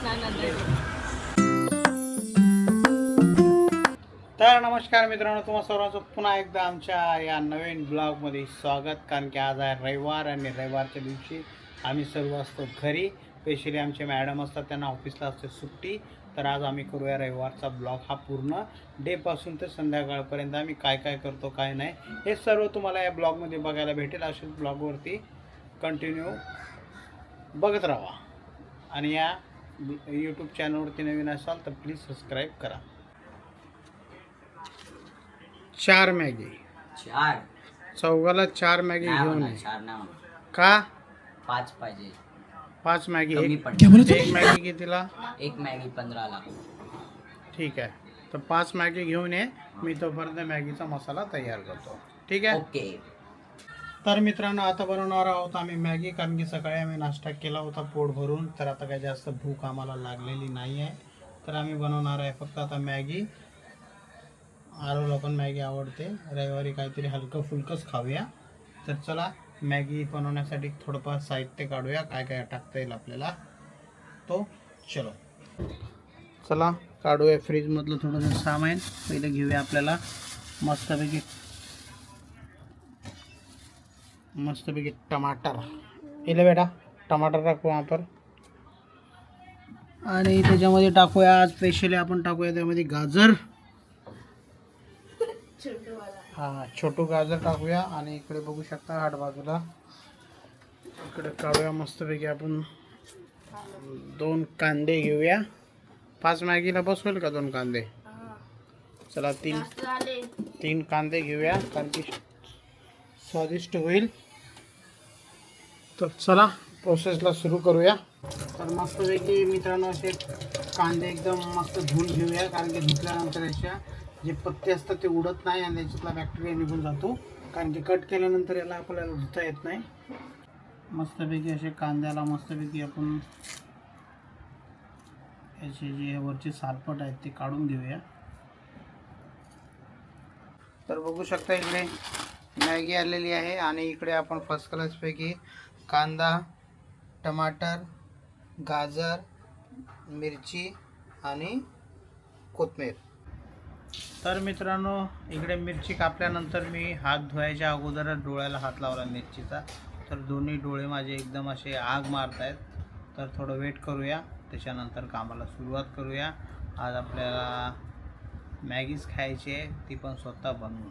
तर नमस्कार मित्रांनो, तुम्हा सर्वांचं पुन्हा एकदा आमच्या या नवीन ब्लॉगमध्ये स्वागत. कारण की आज आहे रविवार आणि रविवारच्या दिवशी आम्ही सर्व असतो घरी. स्पेशली आमचे मॅडम असतात, त्यांना ऑफिसला असते सुट्टी. तर आज आम्ही करूया रविवारचा ब्लॉग. हा पूर्ण डेपासून ते संध्याकाळपर्यंत आम्ही काय काय करतो काय नाही हे सर्व तुम्हाला या ब्लॉगमध्ये बघायला भेटेल. असेच ब्लॉगवरती कंटिन्यू बघत राहा. आणि या यूट्यूब चॅनलवरती नवीन असाल तर प्लीज सबस्क्राईब करा. 4 मॅगी, 4 चौघाला 4 मॅगी घेऊन ये. 4 नाही का 5 पाहिजे. 5 मॅगी? कमी एक पडते. एक मॅगी कितीला? एक मॅगी 15 ला. ठीक आहे, तर 5 मॅगी घेऊन ये. मी तोपर्यंत मॅगीचा मसाला तयार करतो. ठीक आहे. ओके. तर मित्रांनो, आता बनवणार आहोत आम्ही मॅगी. कारण की सकाळी आम्ही नाश्ता केला होता पोट भरून. तर आता काही जास्त भूक आम्हाला लागलेली नाही आहे. तर आम्ही बनवणार आहे फक्त आता मॅगी. आरोला पण मॅगी आवडते. रविवारी काहीतरी हलकं फुलकंच खाऊया. तर चला, मॅगी बनवण्यासाठी थोडंफार साहित्य काढूया, काय काय टाकता येईल आपल्याला. तो चलो, चला काढूया फ्रीजमधलं थोडंसं सामान. पहिलं घेऊया आपल्याला मस्तपैकी टमाटर. इले बेटा, टमाटर टाकू आपण. आणि त्याच्यामध्ये टाकूया, आज स्पेशली आपण टाकूया त्यामध्ये गाजर. हां, छोटू गाजर टाकूया. आणि इकडे बघू शकता हाड बाजूला इकडे काढूया मस्तपैकी आपण 2 कांदे घेऊया. 5 मॅगीला बसवेल का 2 कांदे? चला, 3 कांदे घेऊया, कारण की स्वादिष्ट होईल. तर चला प्रोसेसला सुरू करूया. तर मस्तपैकी मित्रांनो असे कांदे एकदम मस्त धुवून घेऊया. कारण की धुतल्यानंतर याच्या जे पत्ते असतात ते उडत नाही आणि त्याच्यातला बॅक्टेरिया निघून जातो. कारण की कट केल्यानंतर याला आपल्याला धुता येत नाही. मस्तपैकी असे कांद्याला मस्तपैकी आपण याचे जे वरचे सालपट आहेत ते काढून घेऊया. तर बघू शकता इकडे मॅगी आलेली आहे. आणि इकडे आपण फर्स्ट क्लासपैकी कांदा, टमाटर, गाजर, मिरची आणि कोथिंबीर. तर मित्रांनो, इकडे मिरची कापल्यानंतर मी हात धुवायच्या अगोदरच डोळ्याला हात लावला मिरचीचा. तर दोन्ही डोळे माझे एकदम असे आग मारत आहेत. तर थोडं वेट करूया, त्याच्यानंतर कामाला सुरुवात करूया. आज आपल्याला मॅगीच खायची आहे, ती पण स्वतः बनवून.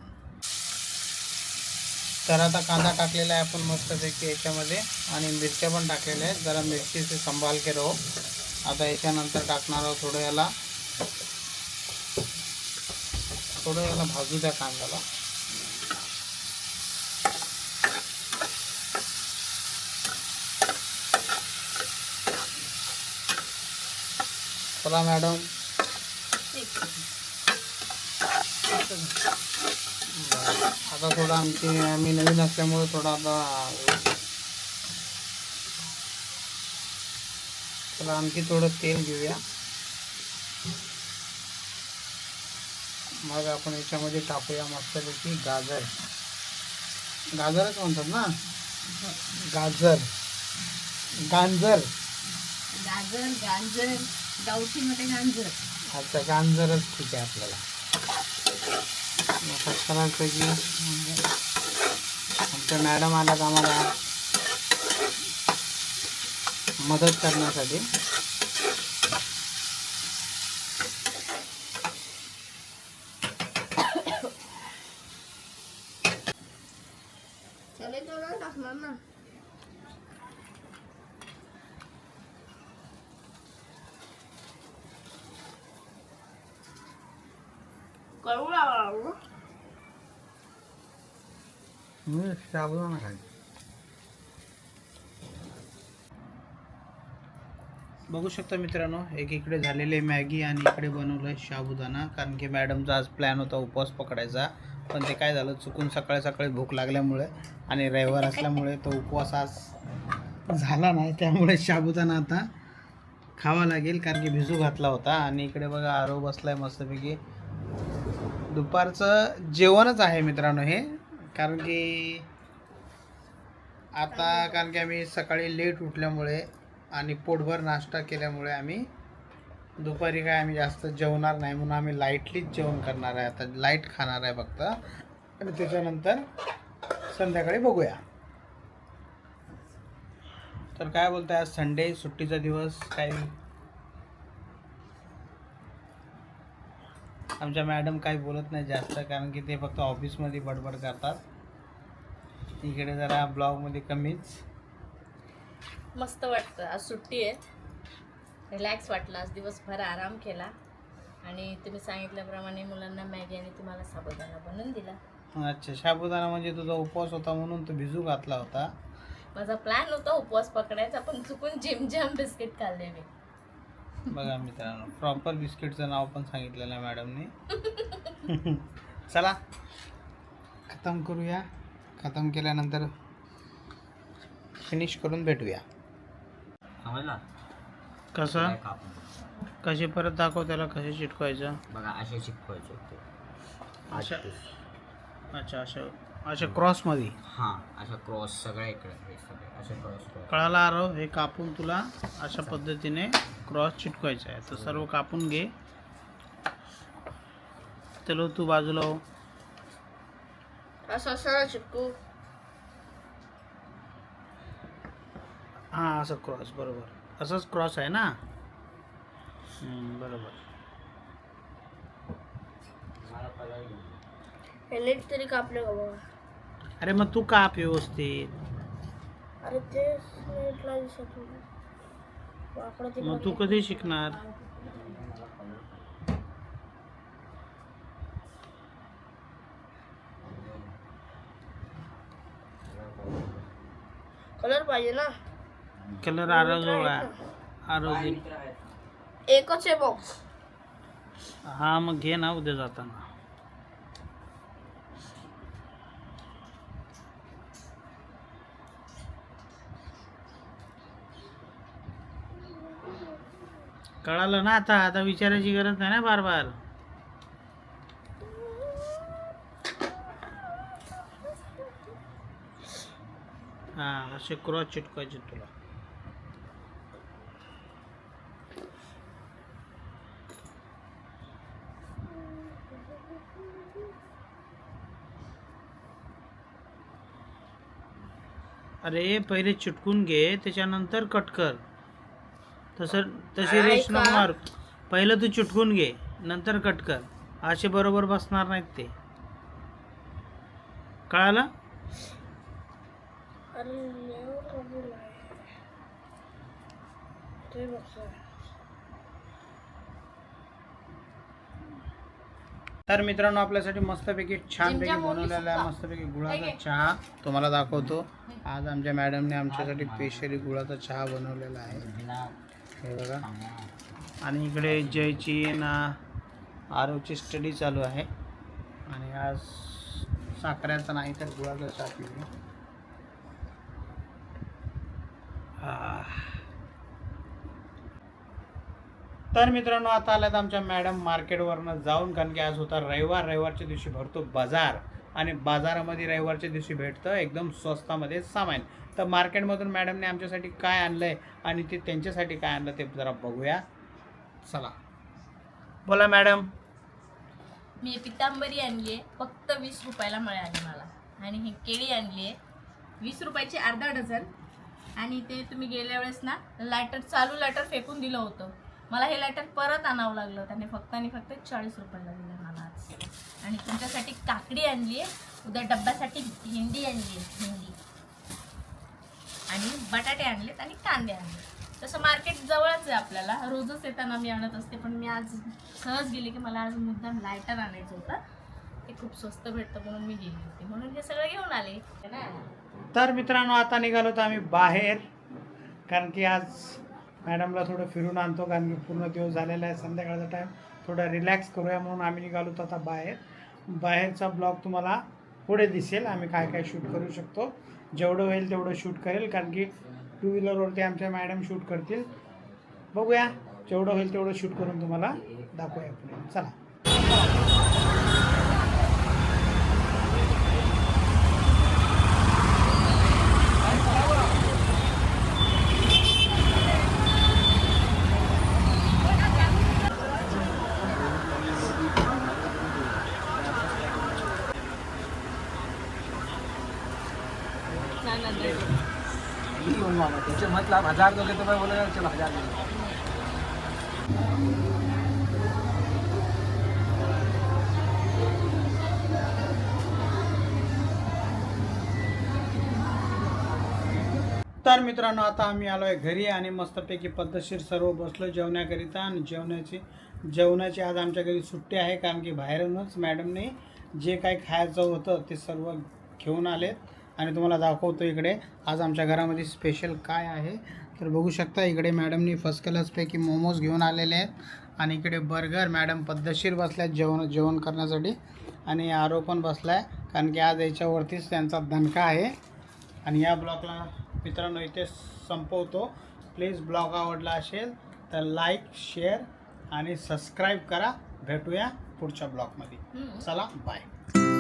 तर आता कांदा टाकलेला आहे आपण मस्तपैकी याच्यामध्ये. आणि मिरच्या पण टाकलेल्या आहेत. जरा मिरचीचे संभाल के रहो. आता याच्यानंतर टाकणार आहोत थोडं याला भाजू द्या कांद्याला. चला मॅडम, आता थोडं आम्ही नवीन असल्यामुळे थोडा चला आणखी थोडं तेल घेऊया. मग आपण याच्यामध्ये टाकूया मस्तपैकी गाजरच म्हणतात ना, गाजर गावठीमध्ये गांजर. अच्छा, गांजरच ठीक आहे आपल्याला. करायपैकी आमच्या मॅडम आल्यात आम्हाला मदत करण्यासाठी. टाकणार ना. साबुदाणा खाय. बघू शकता मित्रांनो, इकडे झालेले मॅगी आणि इकडे बनवलं साबुदाणा. कारण की मॅडमचा आज प्लॅन होता उपवास पकडायचा, पण ते काय झालं, चुकून सकाळी सकाळी भूक लागल्यामुळे आणि रविवार असल्यामुळे तो उपवास आज झाला नाही. त्यामुळे साबुदाणा आता खावा लागेल, कारण की भिजू घातला होता. आणि इकडे बघा आरो बसलाय मस्तपैकी. दुपारचं जेवणच आहे मित्रांनो हे. कारण की आम्ही सकाळी लेट उठल्यामुळे आणि पोटभर नाश्ता केल्यामुळे आम्ही दुपारी काय आम्ही जास्त जेवणार नाही म्हणून आम्ही लाईटलीच जेवण करणार आहे. आता लाईट खाणार आहे फक्त आणि त्याच्यानंतर संध्याकाळी बघूया. तर काय बोलताय, आज संडे सुट्टीचा दिवस. काही आमच्या मॅडम काही बोलत नाही जास्त, कारण की ते फक्त ऑफिसमध्ये बडबड करतात. इकडे जरा ब्लॉगमध्ये कमीच. मस्त वाटतं, आज सुट्टी आहे, रिलॅक्स वाटलं. आज दिवसभर आराम केला आणि तुम्ही सांगितल्याप्रमाणे मुलांना मॅगी आणि तुम्हाला साबुदाणा बनवून दिला. अच्छा, साबुदाणा म्हणजे तुझा उपवास होता म्हणून तू भिजू घातला होता. माझा प्लॅन होता उपवास पकडायचा, पण चुकून जिमजॅम बिस्किट खाल्ले मी. बघा मित्रांनो, प्रॉपर बिस्किटचं नाव पण सांगितलेलं आहे मॅडमने. चला खतम करूया. खतम केल्यानंतर फिनिश करून भेटूया. समजला कसं काय कापून कसे परत दाखव त्याला, कसे चिटकवायचं. बघा असे शिकवायचे होते. अच्छा अच्छा, असं अशा क्रॉसमध्ये. हां अशा क्रॉस सगळ्या इकडे हे सगळे असे क्रॉस. कळाला आरव, हे कापून तुला अशा पद्धतीने क्रॉस चिटकवायचा आहे. तर सर्व कापून घे. चलो तू बाजूला हो. असं सरळ चिपकू. हां असं क्रॉस, बरोबर असंच क्रॉस आहे ना. बरोबर. नीट तरी कापले का बघा. अरे मग तू काप व्यवस्थित. अरे ते नीटला दिसत नाही. वाकडं मग तू कधी शिकणार. कलर पाहिजे ना. कलर आरव जवळ आहे. आरव दे. एकच आहे बॉक्स. हा मग घे ना उद्या जाताना. कळालं ना. आता आता विचारायची गरज नाही ना बार बार. हा असे क्रॉस चिटकायचे तुला. अरे पहिले चिटकून घे, त्याच्यानंतर कट कर. तशी रेष नको मार. पहिलं तू चिटकून घे, नंतर कट कर. असे बरोबर बसणार नाहीत ते. कळालं. तर मित्रांनो, आपल्यासाठी मस्तपैकी छानपैकी बनवलेला आहे. मस्तपैकी गुळाचा चहा तुम्हाला दाखवतो. आज आमच्या मॅडमने आमच्यासाठी स्पेशली गुळाचा चहा बनवलेला आहे, हे बघा. आणि इकडे जयची ना आरवची स्टडी चालू आहे. आणि आज साखरेचा नाही तर गुळाचा चहा पिऊ. तर मित्रांनो, आता आल्यात आमच्या मॅडम मार्केटवरनं जाऊन, कारण की आज होता रविवार. रविवारच्या दिवशी भरतो बाजार आणि बाजारामध्ये रविवारच्या दिवशी भेटतं एकदम स्वस्तामध्ये सामान. तर मार्केटमधून मॅडमने आमच्यासाठी काय आणलं आहे आणि ते त्यांच्यासाठी काय आणलं ते जरा बघूया. चला बोला मॅडम. मी पितांबरी आणली आहे, फक्त 20 रुपयाला मिळाली मला. आणि ही केळी आणली आहे 20 रुपयाची अर्धा डझन. आणि ते तुम्ही गेल्या वेळेस ना चालू लायटर फेकून दिलं होतं. मला हे लायटर परत आणावं लागलं. त्याने फक्त आणि फक्त 40 रुपयाला दिलं मला आज. आणि तुमच्यासाठी काकडी आणली आहे, उद्या डब्यासाठी भेंडी आणली आहे, भेंडी. आणि बटाटे आणलेत आणि कांदे आणले. तसं मार्केट जवळच आहे आपल्याला, रोजच येताना मी आणत असते. पण मी आज सहज गेले की मला आज मुद्दाम लायटर आणायचं होतं. ते खूप स्वस्त भेटतं म्हणून मी गेली होती, म्हणून हे सगळं घेऊन आले. तर मित्रांनो, आता निघालो तर आम्ही बाहेर, कारण की आज मॅडमला थोडं फिरून आणतो, कारण की पूर्ण दिवस झालेला आहे. संध्याकाळचा टाईम थोडा रिलॅक्स करूया म्हणून आम्ही निघालो तर आता बाहेर. बाहेरचा ब्लॉग तुम्हाला पुढे दिसेल. आम्ही काय काय शूट करू शकतो, जेवढं होईल तेवढं शूट करेल, कारण की 2 व्हीलरवरती आमच्या मॅडम शूट करतील. बघूया, जेवढं होईल तेवढं शूट करून तुम्हाला दाखवूया पुढे. चला. बनवाना त्याचे मतलब 1000 दोगे तो मैं बोलेगा चलो 1000 दे दो। तर मित्रांनो आता आम्ही आलो आहे घरी आणि मस्तपैकी पद्धतशीर सर्व बसलो जेवण्याकरिता आणि जेवणाची आज आमच्या घरी सुट्टी आहे कारण की बाहेरूनच मॅडमने जे काही खायचं होतं ते सर्व घेऊन आलेत आणि तुम्हाला दाखवतो इकडे आज आमच्या घरामध्ये स्पेशल काय आहे तर बघू शकता इकडे मॅडमनी फर्स्ट क्लासपैकी मोमोज घेऊन आलेले आहेत आणि इकडे बर्गर मॅडम पद्धतशीर बसल्यात जेवण करण्यासाठी आणि आरो पण बसला आहे कारण की आज याच्यावरतीच त्यांचा दणका आहे आणि या ब्लॉगला मित्रांनो इथे संपवतो प्लीज ब्लॉग आवडला असेल तर लाईक शेअर आणि सबस्क्राईब करा भेटूया पुढच्या ब्लॉगमध्ये चला बाय